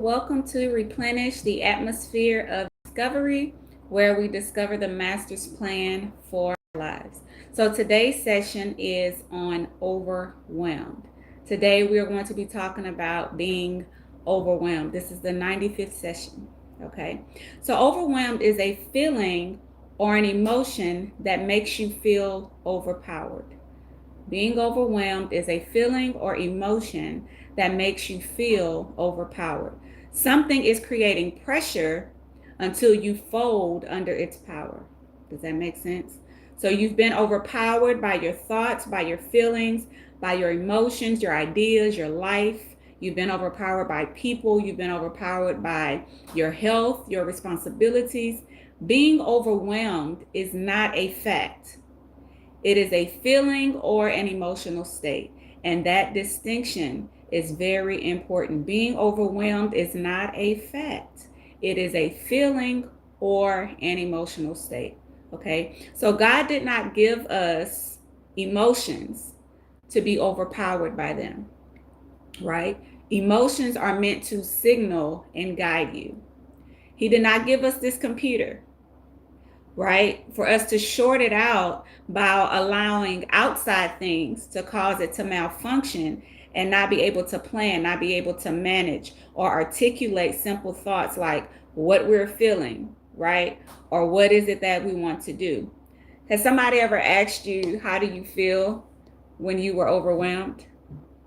Welcome to Replenish the Atmosphere of Discovery, where we discover the Master's plan for our lives. So today's session is on overwhelmed. Today we are going to be talking about being overwhelmed. This is the 95th session. Okay. So overwhelmed is a feeling or an emotion that makes you feel overpowered. Being overwhelmed is a feeling or emotion that makes you feel overpowered. Something is creating pressure until you fold under its power. Does that make sense? So you've been overpowered by your thoughts, by your feelings, by your emotions, your ideas, your life. You've been overpowered by people. You've been overpowered by your health, your responsibilities. Being overwhelmed is not a fact. It is a feeling or an emotional state. And that distinction is very important. Being overwhelmed is not a fact, it is a feeling or an emotional state. Okay, so God did not give us emotions to be overpowered by them, right? Emotions are meant to signal and guide you. He did not give us this computer, right? For us to short it out by allowing outside things to cause it to malfunction and not be able to plan, not be able to manage or articulate simple thoughts like what we're feeling, right? Or what is it that we want to do? Has somebody ever asked you, how do you feel when you were overwhelmed?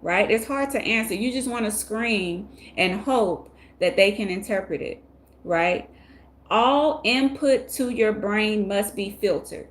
Right? It's hard to answer. You just want to scream and hope that they can interpret it, right? All input to your brain must be filtered,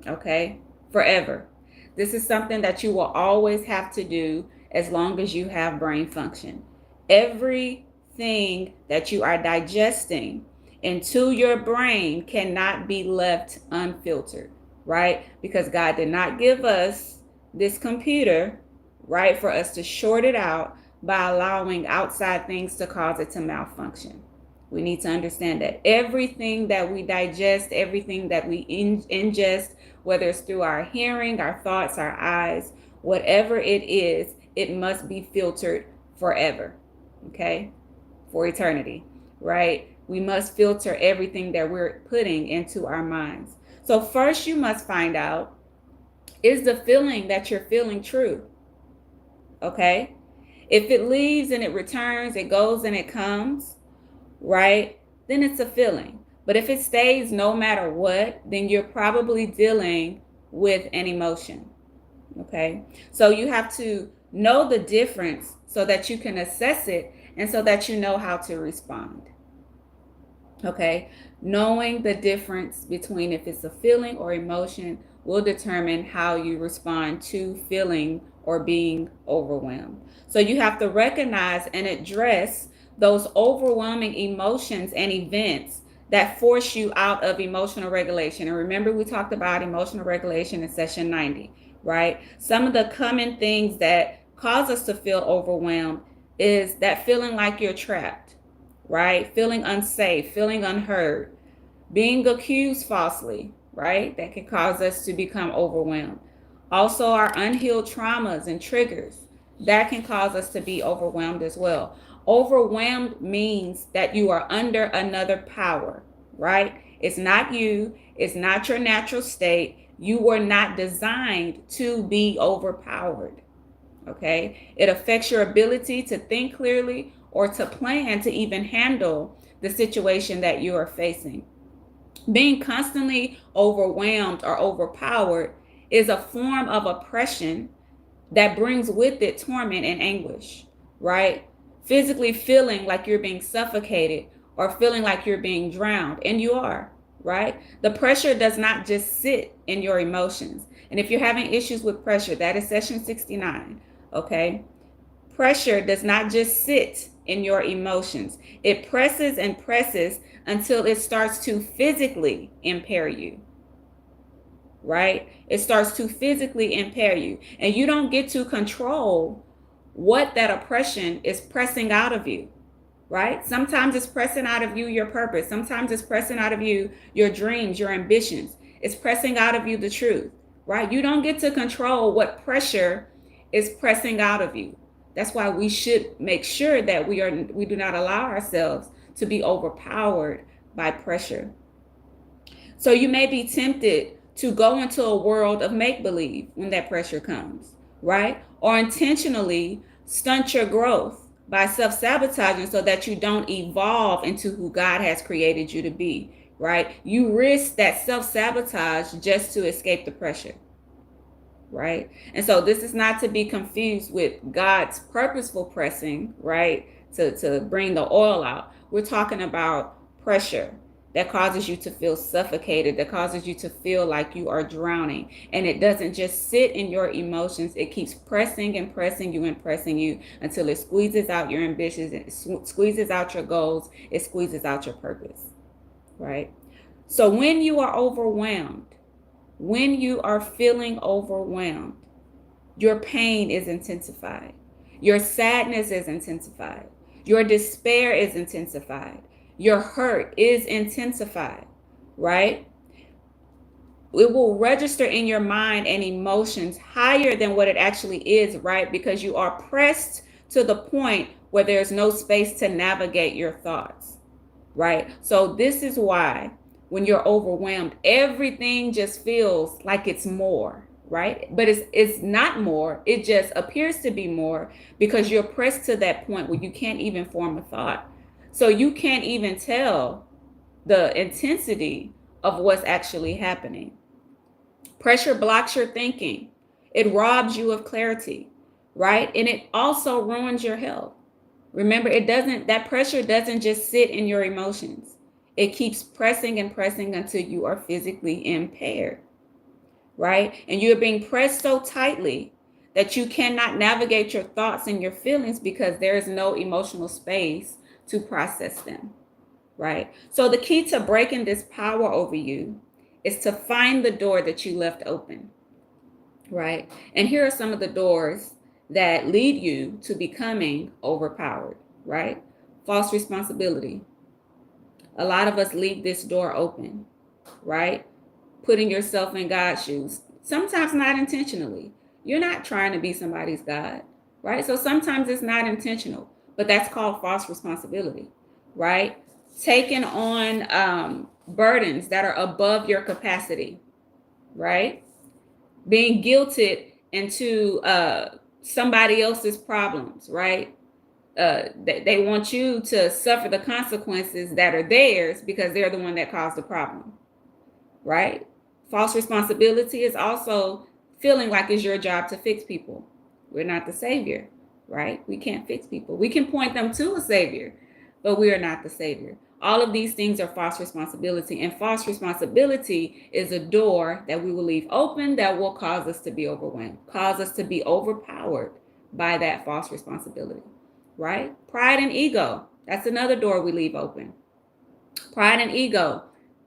okay? Forever. This is something that you will always have to do as long as you have brain function. Everything that you are digesting into your brain cannot be left unfiltered, right? Because God did not give us this computer, right, for us to short it out by allowing outside things to cause it to malfunction. We need to understand that everything that we digest, everything that we ingest, whether it's through our hearing, our thoughts, our eyes, whatever it is, it must be filtered forever, okay? For eternity, right? We must filter everything that we're putting into our minds. So first you must find out, is the feeling that you're feeling true? Okay? If it leaves and it returns, it goes and it comes, right? Then it's a feeling. But if it stays no matter what, then you're probably dealing with an emotion. Okay? So you have to know the difference so that you can assess it and so that you know how to respond. Okay? Knowing the difference between if it's a feeling or emotion will determine how you respond to feeling or being overwhelmed. So you have to recognize and address those overwhelming emotions and events that force you out of emotional regulation. And remember, we talked about emotional regulation in session 90, right? Some of the common things that cause us to feel overwhelmed is that feeling like you're trapped, right? Feeling unsafe, feeling unheard, being accused falsely, right? That can cause us to become overwhelmed. Also, our unhealed traumas and triggers, that can cause us to be overwhelmed as well. Overwhelmed means that you are under another power, right? It's not you, it's not your natural state. You were not designed to be overpowered, okay? It affects your ability to think clearly or to plan to even handle the situation that you are facing. Being constantly overwhelmed or overpowered is a form of oppression that brings with it torment and anguish, right? Physically feeling like you're being suffocated or feeling like you're being drowned, and you are, right? The pressure does not just sit in your emotions. And if you're having issues with pressure, that is session 69, okay? Pressure does not just sit in your emotions. It presses and presses until it starts to physically impair you, right? It starts to physically impair you. And you don't get to control what that oppression is pressing out of you, right? Sometimes it's pressing out of you your purpose. Sometimes it's pressing out of you your dreams, your ambitions. It's pressing out of you the truth, right? You don't get to control what pressure is pressing out of you. That's why we should make sure that we do not allow ourselves to be overpowered by pressure. So you may be tempted to go into a world of make believe when that pressure comes, right? Or intentionally stunt your growth by self sabotaging so that you don't evolve into who God has created you to be, right? You risk that self sabotage just to escape the pressure, right? And so this is not to be confused with God's purposeful pressing, right? To bring the oil out. We're talking about pressure that causes you to feel suffocated, that causes you to feel like you are drowning. And it doesn't just sit in your emotions. It keeps pressing and pressing you and pressing you until it squeezes out your ambitions, it squeezes out your goals, it squeezes out your purpose, right? So when you are overwhelmed, when you are feeling overwhelmed, your pain is intensified. Your sadness is intensified. Your despair is intensified. Your hurt is intensified, right? It will register in your mind and emotions higher than what it actually is, right? Because you are pressed to the point where there's no space to navigate your thoughts, right? So this is why when you're overwhelmed, everything just feels like it's more, right? But it's not more. It just appears to be more because you're pressed to that point where you can't even form a thought. So you can't even tell the intensity of what's actually happening. Pressure blocks your thinking. It robs you of clarity, right? And it also ruins your health. Remember, that pressure doesn't just sit in your emotions. It keeps pressing and pressing until you are physically impaired, right? And you're being pressed so tightly that you cannot navigate your thoughts and your feelings because there is no emotional space to process them, right? So the key to breaking this power over you is to find the door that you left open, right? And here are some of the doors that lead you to becoming overpowered, right? False responsibility. A lot of us leave this door open, right? Putting yourself in God's shoes, sometimes not intentionally. You're not trying to be somebody's God, right? So sometimes it's not intentional, but that's called false responsibility, right? Taking on burdens that are above your capacity, right? Being guilted into somebody else's problems, right? They want you to suffer the consequences that are theirs because they're the one that caused the problem, right? False responsibility is also feeling like it's your job to fix people. We're not the savior, right? We can't fix people. We can point them to a savior, but we are not the savior. All of these things are false responsibility, and false responsibility is a door that we will leave open that will cause us to be overwhelmed, cause us to be overpowered by that false responsibility, right? Pride and ego, that's another door we leave open. Pride and ego,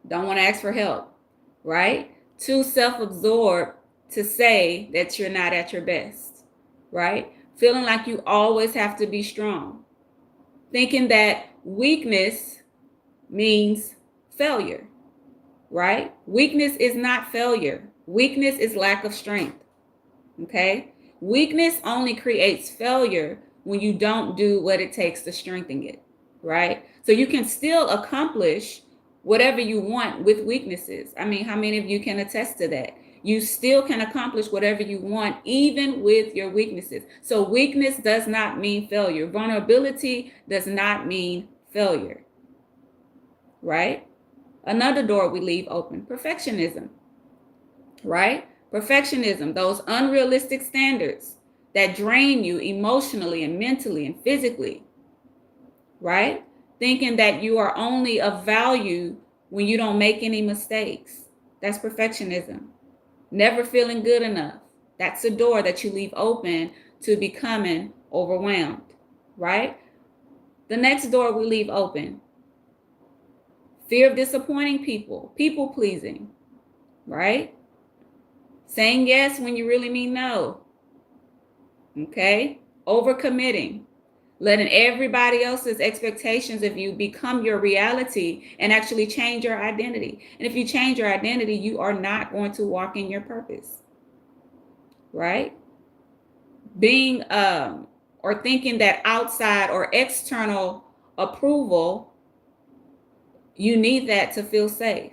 don't want to ask for help, right? Too self-absorbed to say that you're not at your best, right? Feeling like you always have to be strong. Thinking that weakness means failure, right? Weakness is not failure. Weakness is lack of strength, okay? Weakness only creates failure when you don't do what it takes to strengthen it, right? So you can still accomplish whatever you want with weaknesses. I mean, how many of you can attest to that? You still can accomplish whatever you want, even with your weaknesses. So weakness does not mean failure. Vulnerability does not mean failure, right? Another door we leave open, perfectionism, right? Perfectionism, those unrealistic standards that drain you emotionally and mentally and physically, right? Thinking that you are only of value when you don't make any mistakes. That's perfectionism. Never feeling good enough. That's a door that you leave open to becoming overwhelmed, right? The next door we leave open, fear of disappointing people, people pleasing, right? Saying yes when you really mean no, okay? Overcommitting, letting everybody else's expectations of you become your reality and actually change your identity. And if you change your identity, you are not going to walk in your purpose, right? Being or thinking that outside or external approval, you need that to feel safe.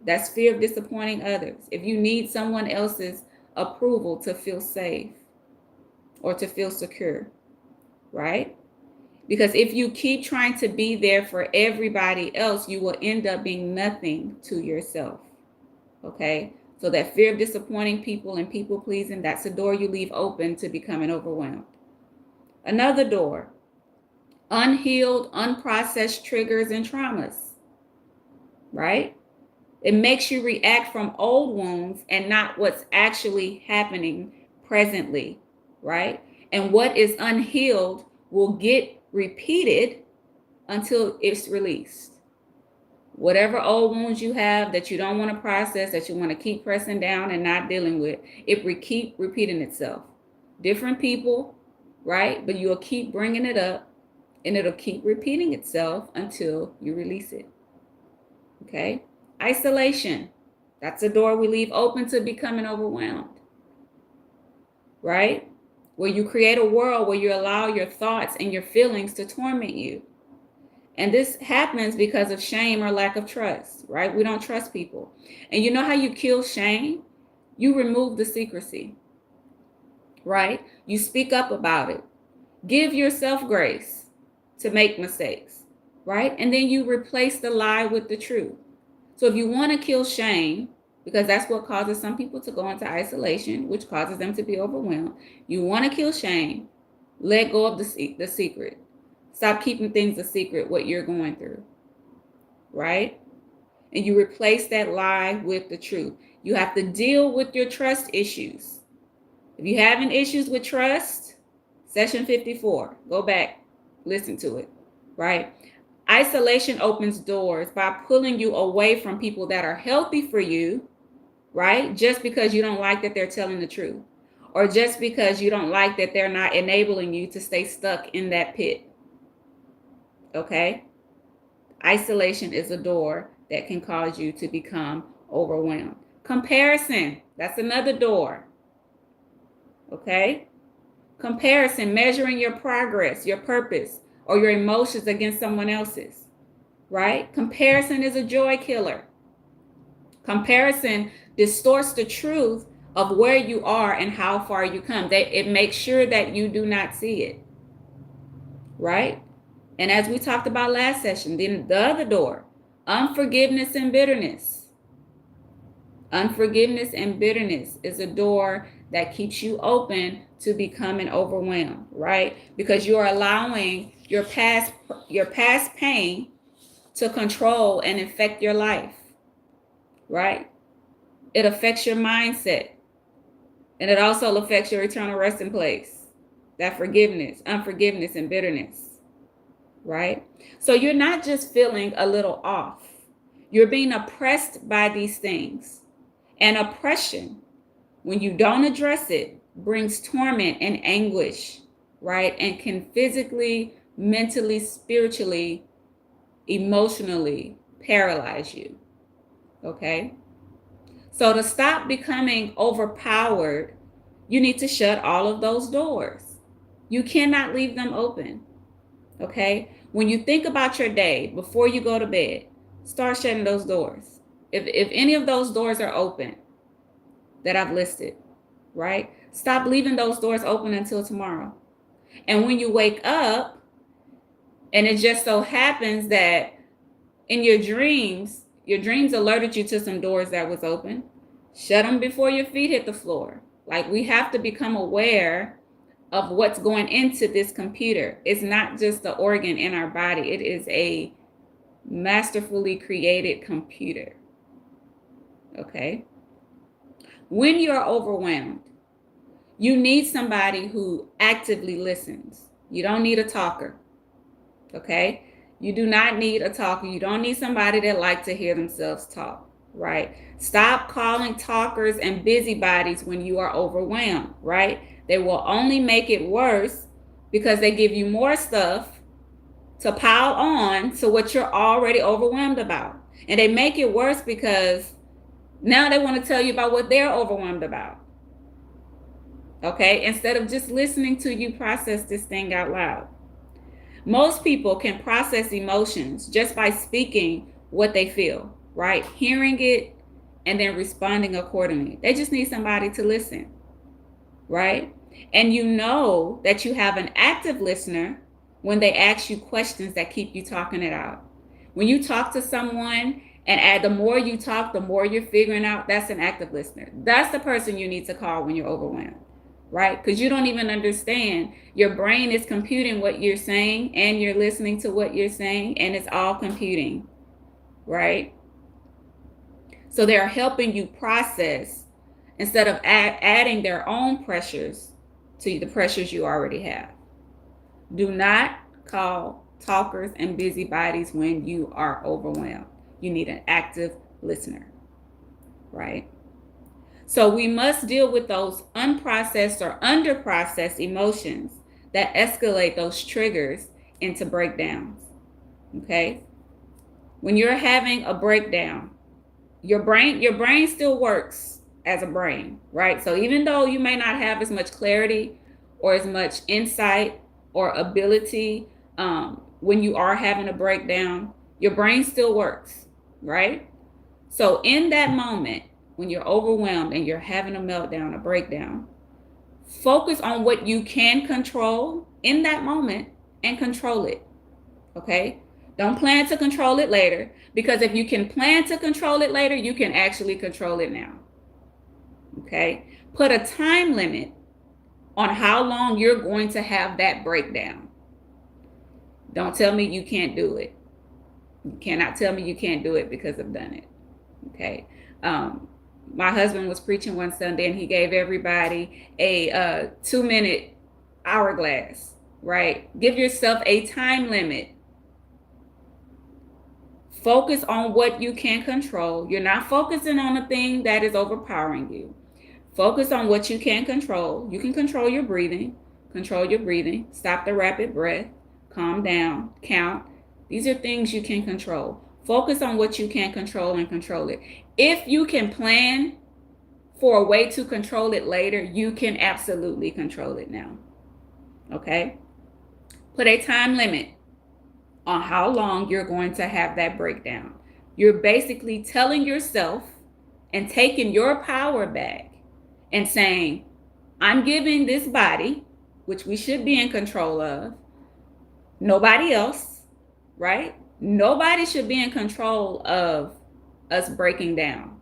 That's fear of disappointing others. If you need someone else's approval to feel safe or to feel secure, right? Because if you keep trying to be there for everybody else, you will end up being nothing to yourself. Okay? So that fear of disappointing people and people pleasing, that's a door you leave open to becoming overwhelmed. Another door, unhealed, unprocessed triggers and traumas, right? It makes you react from old wounds and not what's actually happening presently, right? And what is unhealed will get repeated until it's released. Whatever old wounds you have that you don't want to process, that you want to keep pressing down and not dealing with, it keep repeating itself. Different people, right? But you'll keep bringing it up and it'll keep repeating itself until you release it. Okay? Isolation. That's a door we leave open to becoming overwhelmed. Right? Where you create a world where you allow your thoughts and your feelings to torment you. And this happens because of shame or lack of trust, right? We don't trust people. And you know how you kill shame? You remove the secrecy, right? You speak up about it. Give yourself grace to make mistakes, right? And then you replace the lie with the truth. So if you want to kill shame, because that's what causes some people to go into isolation, which causes them to be overwhelmed. You want to kill shame, let go of the secret. Stop keeping things a secret, what you're going through, right? And you replace that lie with the truth. You have to deal with your trust issues. If you're having issues with trust, session 54, go back, listen to it, right? Isolation opens doors by pulling you away from people that are healthy for you, right? Just because you don't like that they're telling the truth, or just because you don't like that they're not enabling you to stay stuck in that pit. Okay? Isolation is a door that can cause you to become overwhelmed. Comparison, that's another door. Okay? Comparison, measuring your progress, your purpose, or your emotions against someone else's, right? Comparison is a joy killer. Comparison distorts the truth of where you are and how far you come. It makes sure that you do not see it, right? And as we talked about last session, then the other door, unforgiveness and bitterness. Unforgiveness and bitterness is a door that keeps you open to becoming overwhelmed, right? Because you're allowing your past pain to control and affect your life, right? It affects your mindset, and it also affects your eternal resting place. That forgiveness, unforgiveness, and bitterness, right? So you're not just feeling a little off. You're being oppressed by these things. And oppression, when you don't address it, brings torment and anguish, right? And can physically, mentally, spiritually, emotionally paralyze you, okay? So to stop becoming overpowered, you need to shut all of those doors. You cannot leave them open, okay? When you think about your day before you go to bed, start shutting those doors. If any of those doors are open that I've listed, right? Stop leaving those doors open until tomorrow. And when you wake up, and it just so happens that in your dreams alerted you to some doors that was open, shut them before your feet hit the floor. Like, we have to become aware of what's going into this computer. It's not just the organ in our body. It is a masterfully created computer. Okay? When you're overwhelmed, you need somebody who actively listens. You don't need a talker. Okay? You do not need a talker. You don't need somebody that likes to hear themselves talk, right? Stop calling talkers and busybodies when you are overwhelmed, right? They will only make it worse because they give you more stuff to pile on to what you're already overwhelmed about. And they make it worse because now they want to tell you about what they're overwhelmed about. Okay, instead of just listening to you process this thing out loud. Most people can process emotions just by speaking what they feel, right? Hearing it and then responding accordingly. They just need somebody to listen, right? And you know that you have an active listener when they ask you questions that keep you talking it out. When you talk to someone and the more you talk, the more you're figuring out, that's an active listener. That's the person you need to call when you're overwhelmed, right? Because you don't even understand. Your brain is computing what you're saying and you're listening to what you're saying, and it's all computing, right? So they're helping you process instead of adding their own pressures to the pressures you already have. Do not call talkers and busybodies when you are overwhelmed. You need an active listener, right? So we must deal with those unprocessed or underprocessed emotions that escalate those triggers into breakdowns. Okay? When you're having a breakdown, your brain still works as a brain, right? So even though you may not have as much clarity or as much insight or ability when you are having a breakdown, your brain still works, right? So in that moment, when you're overwhelmed and you're having a meltdown, a breakdown, focus on what you can control in that moment and control it. Okay? Don't plan to control it later, because if you can plan to control it later, you can actually control it now. Okay? Put a time limit on how long you're going to have that breakdown. Don't tell me you can't do it. You cannot tell me you can't do it because I've done it. Okay? My husband was preaching one Sunday and he gave everybody a 2-minute hourglass, right? Give yourself a time limit. Focus on what you can control. You're not focusing on the thing that is overpowering you. Focus on what you can control. You can control your breathing. Control your breathing. Stop the rapid breath. Calm down. Count. These are things you can control. Focus on what you can control and control it. If you can plan for a way to control it later, you can absolutely control it now. Okay? Put a time limit on how long you're going to have that breakdown. You're basically telling yourself and taking your power back and saying, I'm giving this body, which we should be in control of, nobody else, right? Nobody should be in control of us breaking down.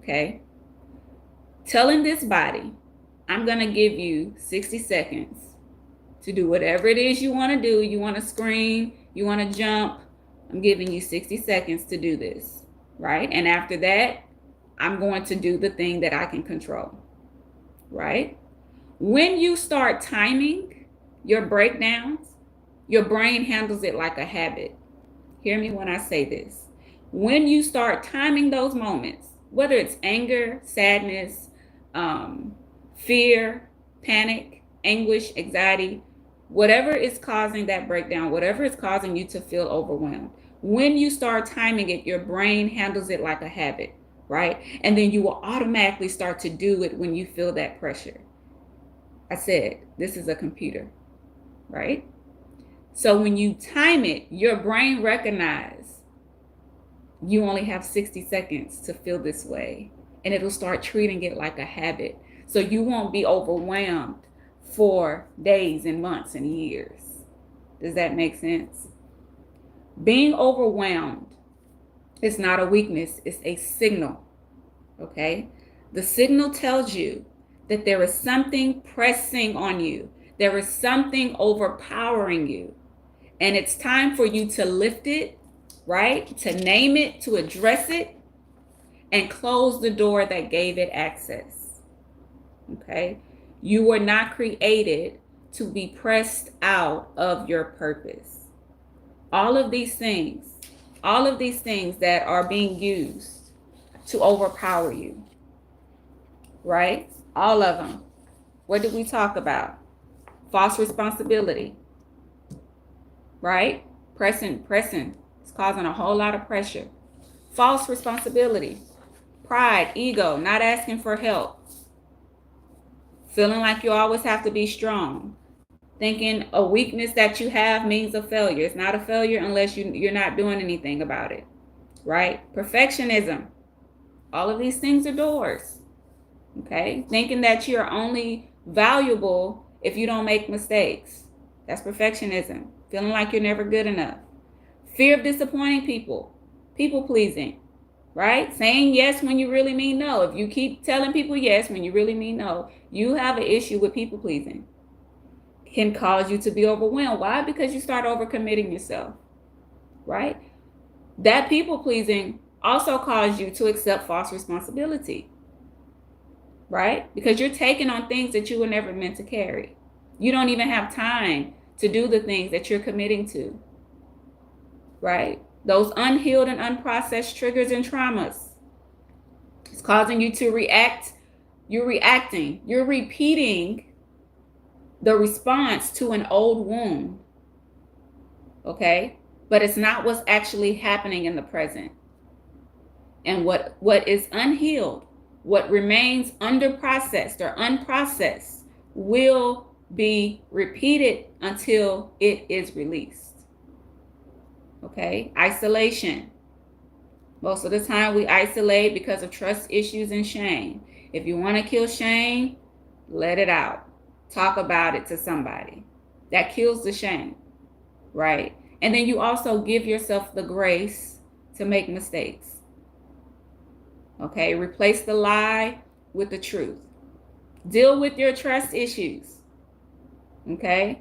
Okay? Telling this body, I'm going to give you 60 seconds to do whatever it is you want to do. You want to scream, you want to jump. I'm giving you 60 seconds to do this, right? And after that, I'm going to do the thing that I can control, right? When you start timing your breakdowns, your brain handles it like a habit. Hear me when I say this. When you start timing those moments, whether it's anger, sadness, fear, panic, anguish, anxiety, whatever is causing that breakdown, whatever is causing you to feel overwhelmed, when you start timing it, your brain handles it like a habit, right? And then you will automatically start to do it when you feel that pressure. I said, this is a computer, right? So when you time it, your brain recognizes you only have 60 seconds to feel this way, and it'll start treating it like a habit. So you won't be overwhelmed for days and months and years. Does that make sense? Being overwhelmed is not a weakness, it's a signal. Okay? The signal tells you that there is something pressing on you. There is something overpowering you. And it's time for you to lift it, right? To name it, to address it, and close the door that gave it access. Okay? You were not created to be pressed out of your purpose. All of these things that are being used to overpower you, right? All of them. What did we talk about? False responsibility, right? Pressing. It's causing a whole lot of pressure. False responsibility, pride, ego, not asking for help. feeling like you always have to be strong, thinking a weakness that you have means a failure. It's not a failure unless you're not doing anything about it, right? Perfectionism. All of these things are doors, okay? Thinking that you're only valuable if you don't make mistakes. That's perfectionism. Feeling like you're never good enough. Fear of disappointing people. People pleasing, right? Saying yes when you really mean no. If you keep telling people yes when you really mean no, you have an issue with people pleasing. Can cause you to be overwhelmed. Why? Because you start overcommitting yourself, right? That people pleasing also cause you to accept false responsibility, right? Because you're taking on things that you were never meant to carry. You don't even have time to do the things that you're committing to, right? Those unhealed and unprocessed triggers and traumas. It's causing you to react. You're reacting. You're repeating the response to an old wound, okay? But it's not what's actually happening in the present. And what is unhealed, what remains underprocessed or unprocessed, will be repeated until it is released. Okay? Isolation. Most of the time we isolate because of trust issues and shame. If you want to kill shame, let it out. Talk about it to somebody. That kills the shame, right? And then you also give yourself the grace to make mistakes. Okay, replace the lie with the truth. Deal with your trust issues. Okay,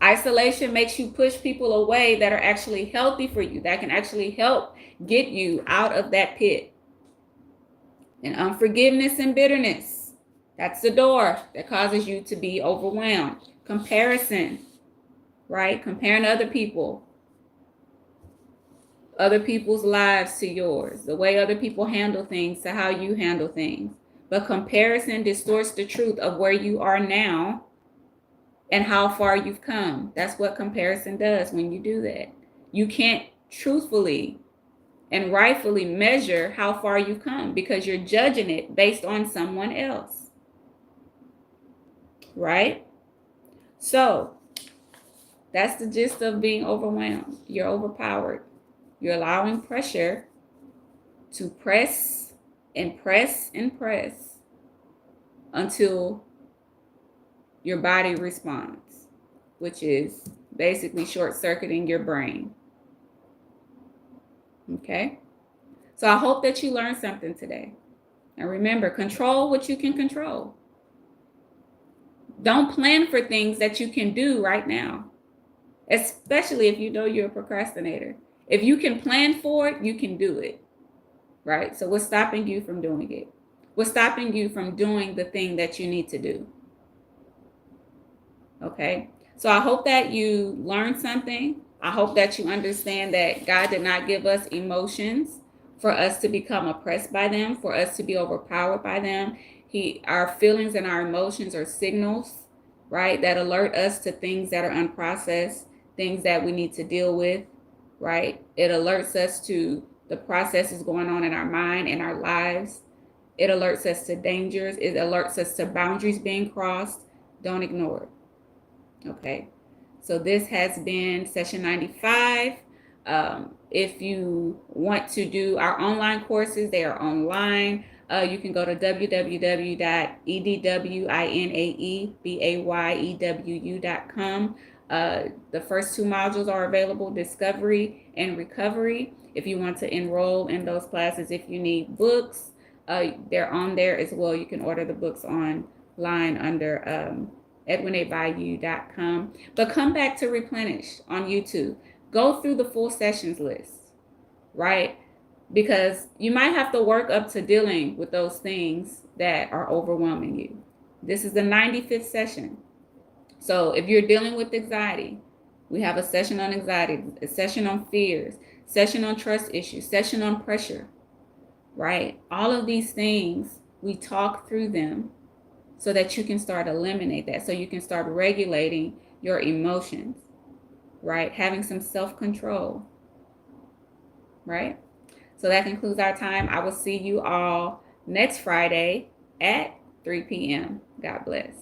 isolation makes you push people away that are actually healthy for you, that can actually help get you out of that pit. And unforgiveness and bitterness, that's the door that causes you to be overwhelmed. Comparison, right? Comparing other people's lives to yours, the way other people handle things to how you handle things. But comparison distorts the truth of where you are now and how far you've come. That's what comparison does when you do that. You can't truthfully and rightfully measure how far you've come because you're judging it based on someone else. Right? So that's the gist of being overwhelmed. You're overpowered. You're allowing pressure to press and press and press until your body responds, which is basically short-circuiting your brain. Okay? So I hope that you learned something today. And remember, control what you can control. Don't plan for things that you can do right now, especially if you know you're a procrastinator. If you can plan for it, you can do it, right? So what's stopping you from doing it? What's stopping you from doing the thing that you need to do? Okay, so I hope that you learned something. I hope that you understand that God did not give us emotions for us to become oppressed by them, for us to be overpowered by them. Our feelings and our emotions are signals, right, that alert us to things that are unprocessed, things that we need to deal with, right? It alerts us to the processes going on in our mind and our lives. It alerts us to dangers. It alerts us to boundaries being crossed. Don't ignore it. Okay, so this has been session 95. If you want to do our online courses, they are online. You can go to www.edwinaebayewu.com. The first two modules are available, Discovery and Recovery. If you want to enroll in those classes, if you need books, they're on there as well. You can order the books online under edwinaebayewu.com. But come back to Replenish on YouTube. Go through the full sessions list, right? Because you might have to work up to dealing with those things that are overwhelming you. This is the 95th session. So if you're dealing with anxiety, we have a session on anxiety, a session on fears, session on trust issues, session on pressure, right? All of these things, we talk through them so that you can start eliminate that, so you can start regulating your emotions, right? Having some self-control, right? So that concludes our time. I will see you all next Friday at 3 p.m. God bless.